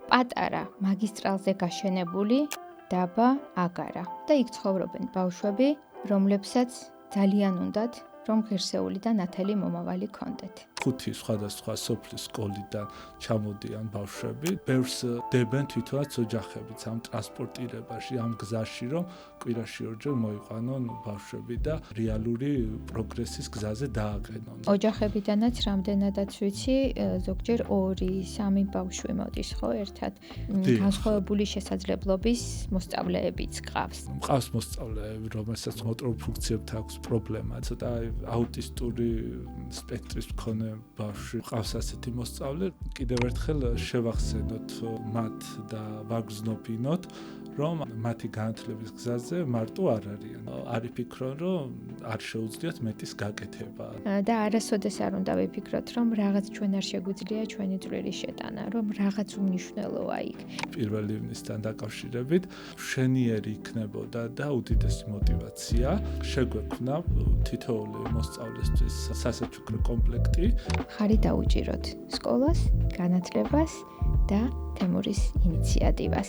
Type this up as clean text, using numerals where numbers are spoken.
პატარა მაგისტრალზე გაშენებული დაბა აგარა და იქ ცხოვრობენ ბავშვები, რომლებსაც ძალიან უნდათ, რომ ღირსეული და ნათელი მომავალი ჰქონდეთ. 5 სხვადასხვა სოფლის სკოლიდან ჩამოდიან ბავშვები, ბევრს დებენ თვითონაც ოჯახებიც ამ ტრანსპორტირებაში, ამ გზაში, რომ კვირაში ორჯერ მოიყვანონ ბავშვები და რეალური პროგრესის გზაზე დააყენონ. ოჯახებიდანაც რამდენადაც ვიცი, ზოგჯერ 2-3 ბავშვი მოდის, ხო, ერთად. განსხვავებული შესაძლებლობის მოსწავლეებიც ყავს. მყავს მოსწავლეები, რომელსაც მოტორულ ფუნქციებთან აქვს პრობლემა, ცოტა აუტისტური სპექტრის მქონე ბავშვი ყავს ასეთი მოსწავლე, კიდევ ერთხელ შევახსენოთ მათ და ვაგრძნობინოთ, რომ მათი განათლების გზაზე მარტო არ არიან. არ იფიქრონ, რომ არ შეუძლიათ მეტის გაკეთება. და არასოდეს არ უნდა ვიფიქროთ, რომ რაღაც ჩვენ არ შეგვიძლია ჩვენი წვლილი შეტანა, რომ რაღაც უმნიშვნელოა იქ. პირველი ივნისთან დაკავშირებით მშვენიერი იქნებოდა და უდიდესი мотиваცია შეგვექმნა თითოეული მოსწავლესთვის სასაჩუქრ კომპლექტი. ხარი დაუჭიროთ სკოლას, განათლებას და თემურის ინიციატივას.